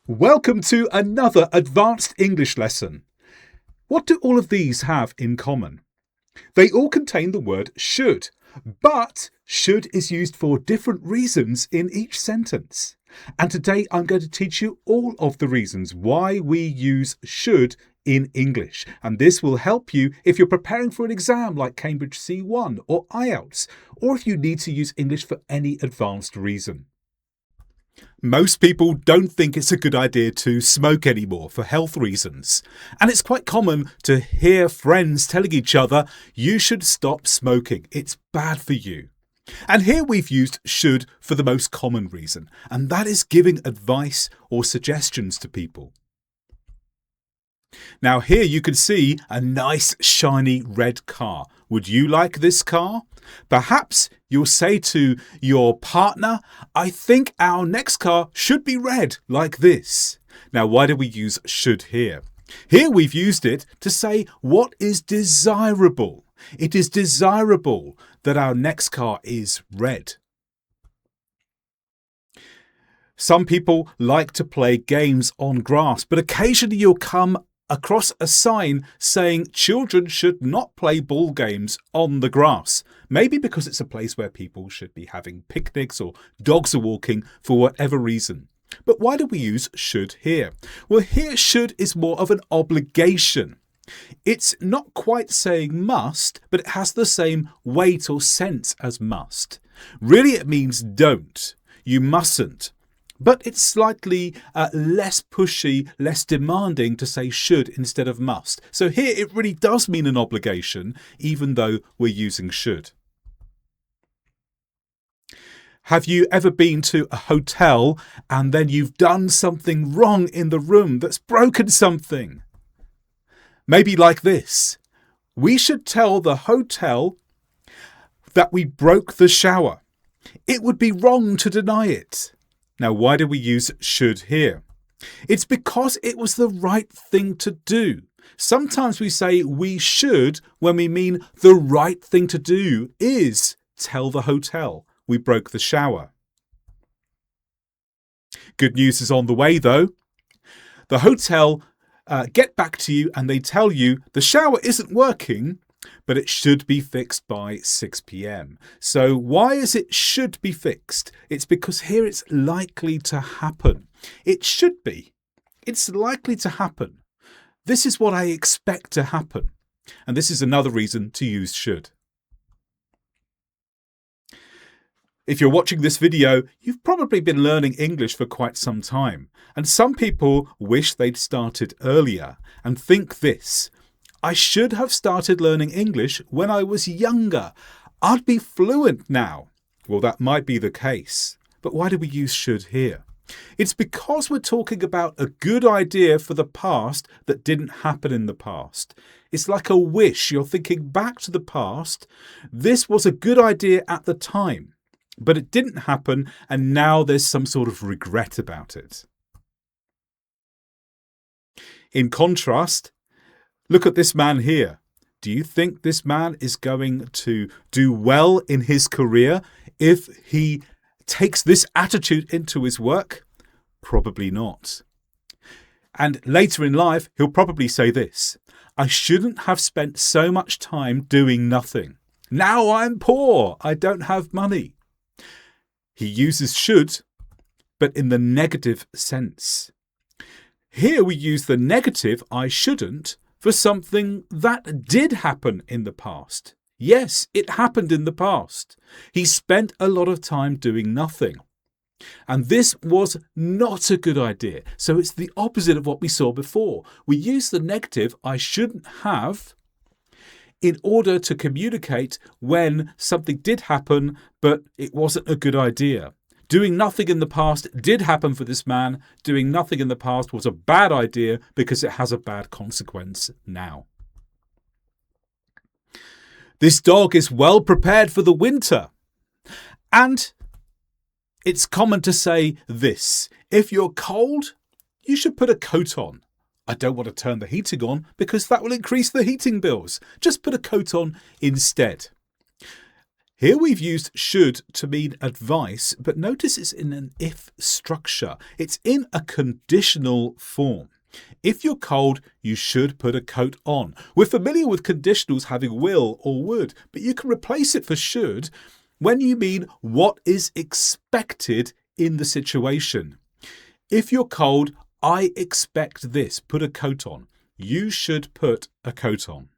Welcome to another advanced English lesson. What do all of these have in common? They all contain the word should, but should is used for different reasons in each sentence. And today I'm going to teach you all of the reasons why we use should in English. And this will help you if you're preparing for an exam like Cambridge C1 or IELTS, or if you need to use English for any advanced reason. Most people don't think it's a good idea to smoke anymore for health reasons. And it's quite common to hear friends telling each other, you should stop smoking, it's bad for you. And here we've used should for the most common reason, and that is giving advice or suggestions to people. Now here you can see a nice shiny red car. Would you like this car? Perhaps you'll say to your partner, I think our next car should be red like this. Now why do we use should here? Here we've used it to say what is desirable. It is desirable that our next car is red. Some people like to play games on grass, but occasionally you'll come across a sign saying children should not play ball games on the grass. Maybe because it's a place where people should be having picnics or dogs are walking for whatever reason. But why do we use should here? Well, here should is more of an obligation. It's not quite saying must, but it has the same weight or sense as must. Really, it means don't. You mustn't. But it's slightly less pushy, less demanding to say should instead of must. So here it really does mean an obligation, even though we're using should. Have you ever been to a hotel and then you've done something wrong in the room that's broken something? Maybe like this. We should tell the hotel that we broke the shower. It would be wrong to deny it. Now, why do we use should here? It's because it was the right thing to do. Sometimes we say we should when we mean the right thing to do is tell the hotel we broke the shower. Good news is on the way though. The hotel get back to you and they tell you the shower isn't working, but it should be fixed by 6 p.m. So why is it should be fixed? It's because here it's likely to happen. It should be. It's likely to happen. This is what I expect to happen. And this is another reason to use should. If you're watching this video, you've probably been learning English for quite some time. And some people wish they'd started earlier and think this. I should have started learning English when I was younger. I'd be fluent now. Well, that might be the case. But why do we use should here? It's because we're talking about a good idea for the past that didn't happen in the past. It's like a wish. You're thinking back to the past. This was a good idea at the time, but it didn't happen, and now there's some sort of regret about it. In contrast, look at this man here. Do you think this man is going to do well in his career if he takes this attitude into his work? Probably not. And later in life, he'll probably say this. I shouldn't have spent so much time doing nothing. Now I'm poor. I don't have money. He uses should, but in the negative sense. Here we use the negative I shouldn't for something that did happen in the past. Yes, it happened in the past. He spent a lot of time doing nothing. And this was not a good idea. So it's the opposite of what we saw before. We use the negative I shouldn't have in order to communicate when something did happen, but it wasn't a good idea. Doing nothing in the past did happen for this man. Doing nothing in the past was a bad idea because it has a bad consequence now. This dog is well prepared for the winter. And it's common to say this. If you're cold, you should put a coat on. I don't want to turn the heating on because that will increase the heating bills. Just put a coat on instead. Here we've used should to mean advice, but notice it's in an if structure. It's in a conditional form. If you're cold, you should put a coat on. We're familiar with conditionals having will or would, but you can replace it for should when you mean what is expected in the situation. If you're cold, I expect this. Put a coat on. You should put a coat on.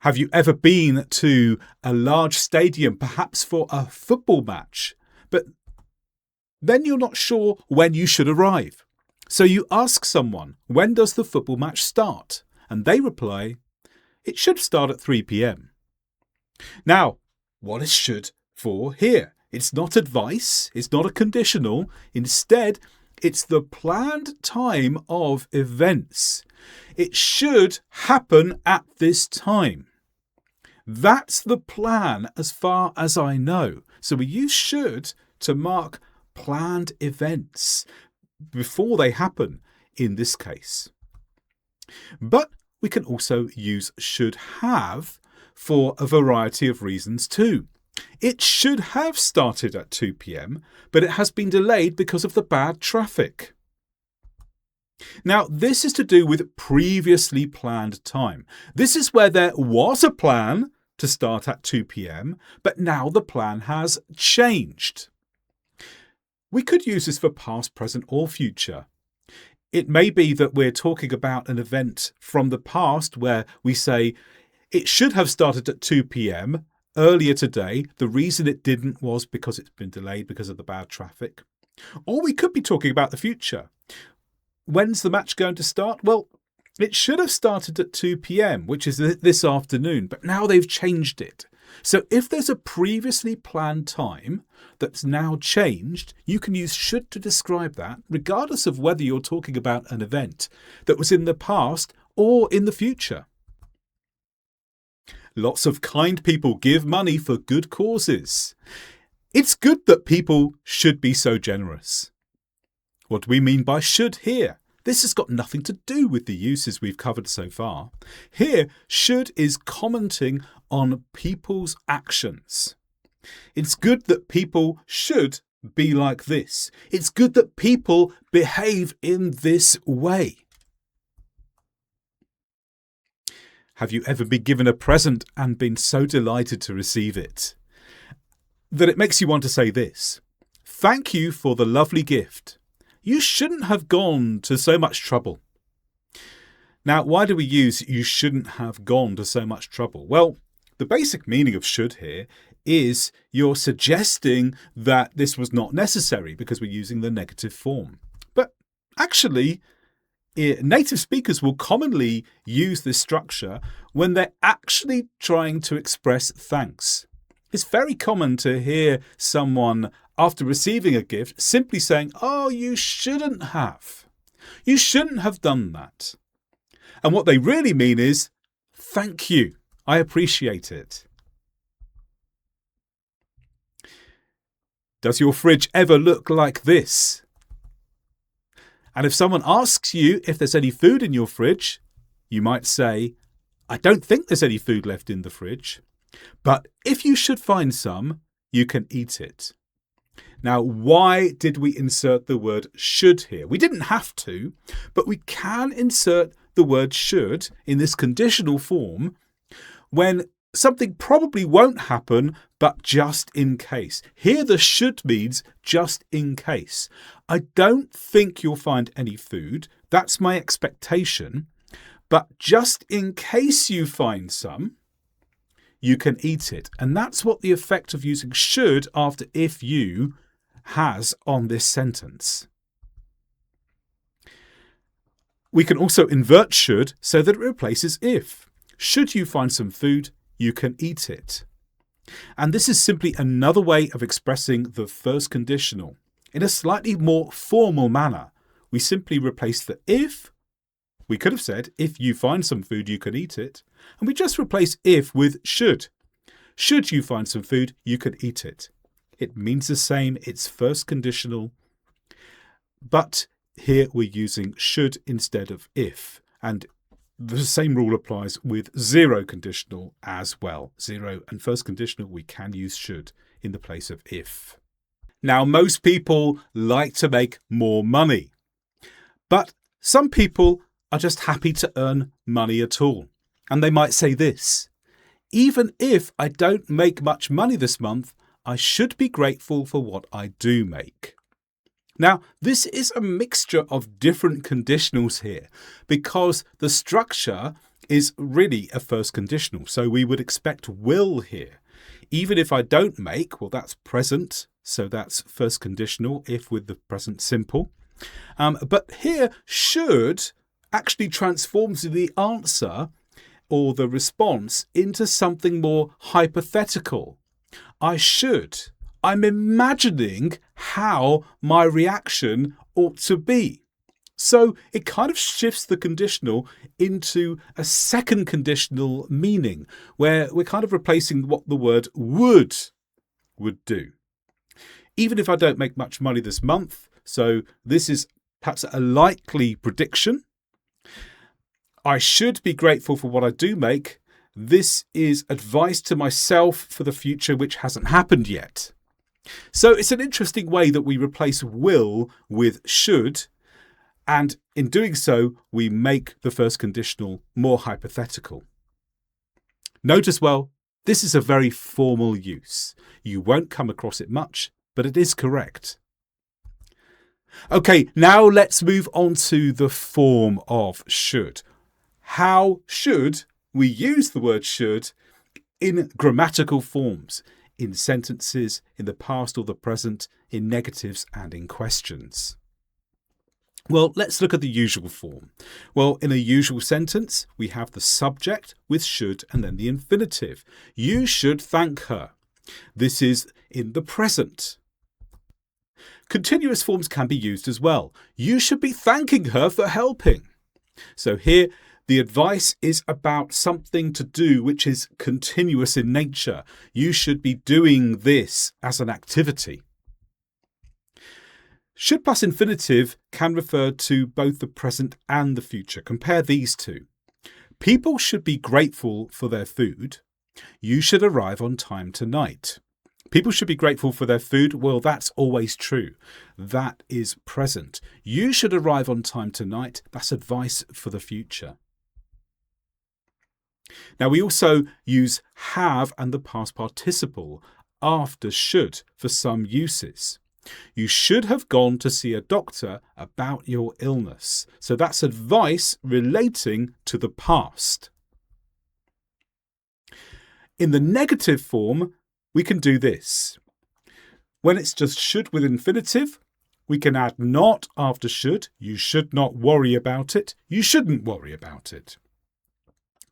Have you ever been to a large stadium, perhaps for a football match, but then you're not sure when you should arrive? So you ask someone, when does the football match start? And they reply, it should start at 3 p.m. Now, what is should for here? It's not advice, it's not a conditional. Instead, it's the planned time of events. It should happen at this time. That's the plan as far as I know. So we use should to mark planned events before they happen in this case. But we can also use should have for a variety of reasons too. It should have started at 2 p.m, but it has been delayed because of the bad traffic. Now, this is to do with previously planned time. This is where there was a plan to start at 2 p.m, but now the plan has changed. We could use this for past, present, or future. It may be that we're talking about an event from the past where we say, it should have started at 2 p.m, earlier today. The reason it didn't was because it's been delayed because of the bad traffic. Or we could be talking about the future. When's the match going to start? Well, it should have started at 2 p.m, which is this afternoon, but now they've changed it. So if there's a previously planned time that's now changed, you can use should to describe that, regardless of whether you're talking about an event that was in the past or in the future. Lots of kind people give money for good causes. It's good that people should be so generous. What do we mean by should here? This has got nothing to do with the uses we've covered so far. Here, should is commenting on people's actions. It's good that people should be like this. It's good that people behave in this way. Have you ever been given a present and been so delighted to receive it that it makes you want to say this? Thank you for the lovely gift. You shouldn't have gone to so much trouble. Now, why do we use you shouldn't have gone to so much trouble? Well, the basic meaning of should here is you're suggesting that this was not necessary because we're using the negative form. But actually, native speakers will commonly use this structure when they're actually trying to express thanks. It's very common to hear someone, after receiving a gift, simply saying, oh, you shouldn't have. You shouldn't have done that. And what they really mean is, thank you. I appreciate it. Does your fridge ever look like this? And if someone asks you if there's any food in your fridge, you might say, I don't think there's any food left in the fridge. But if you should find some, you can eat it. Now, why did we insert the word should here? We didn't have to, but we can insert the word should in this conditional form when something probably won't happen, but just in case. Here the should means just in case. I don't think you'll find any food. That's my expectation. But just in case you find some, you can eat it. And that's what the effect of using should after if you has on this sentence. We can also invert should so that it replaces if. Should you find some food, you can eat it. And this is simply another way of expressing the first conditional. In a slightly more formal manner, we simply replace the if. We could have said, if you find some food, you can eat it. And we just replace if with should. Should you find some food, you can eat it. It means the same, it's first conditional. But here we're using should instead of if. And the same rule applies with zero conditional as well. Zero and first conditional, we can use should in the place of if. Now, most people like to make more money, but some people are just happy to earn money at all. And they might say this: even if I don't make much money this month, I should be grateful for what I do make. Now, this is a mixture of different conditionals here because the structure is really a first conditional. So we would expect will here. Even if I don't make, well, that's present. So that's first conditional if with the present simple. But here, should actually transforms the answer or the response into something more hypothetical. I should. I'm imagining how my reaction ought to be. So it kind of shifts the conditional into a second conditional meaning, where we're kind of replacing what the word would do. Even if I don't make much money this month, so this is perhaps a likely prediction. I should be grateful for what I do make. This is advice to myself for the future which hasn't happened yet. So it's an interesting way that we replace will with should, and in doing so, we make the first conditional more hypothetical. Note as well, this is a very formal use. You won't come across it much, but it is correct. Okay, now let's move on to the form of should. How should we use the word should in grammatical forms, in sentences, in the past or the present, in negatives and in questions? Well, let's look at the usual form. Well, in a usual sentence, we have the subject with should and then the infinitive. You should thank her. This is in the present. Continuous forms can be used as well. You should be thanking her for helping. So here, the advice is about something to do which is continuous in nature. You should be doing this as an activity. Should plus infinitive can refer to both the present and the future. Compare these two. People should be grateful for their food. You should arrive on time tonight. People should be grateful for their food. Well, that's always true. That is present. You should arrive on time tonight. That's advice for the future. Now, we also use have and the past participle after should for some uses. You should have gone to see a doctor about your illness. So that's advice relating to the past. In the negative form, we can do this. When it's just should with infinitive, we can add not after should. You should not worry about it. You shouldn't worry about it.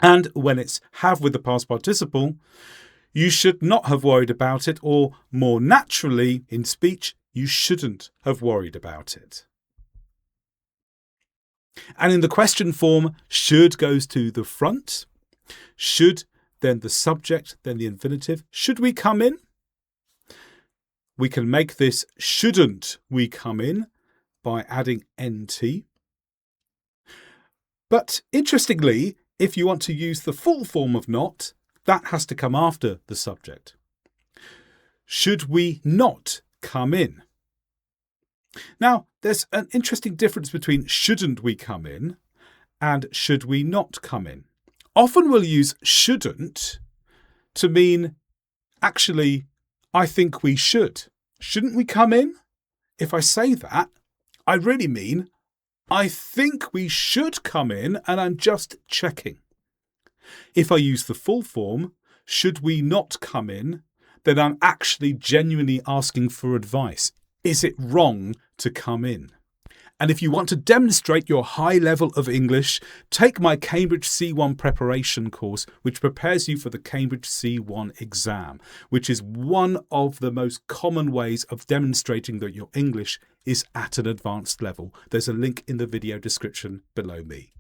And when it's have with the past participle, you should not have worried about it, or more naturally in speech, you shouldn't have worried about it. And in the question form, should goes to the front. Should, then the subject, then the infinitive. Should we come in? We can make this shouldn't we come in by adding nt. But interestingly, if you want to use the full form of not, that has to come after the subject. Should we not come in? Now, there's an interesting difference between shouldn't we come in and should we not come in. Often we'll use shouldn't to mean, actually, I think we should. Shouldn't we come in? If I say that, I really mean, I think we should come in and I'm just checking. If I use the full form, should we not come in, then I'm actually genuinely asking for advice. Is it wrong to come in? And if you want to demonstrate your high level of English, take my Cambridge C1 preparation course, which prepares you for the Cambridge C1 exam, which is one of the most common ways of demonstrating that your English is at an advanced level. There's a link in the video description below me.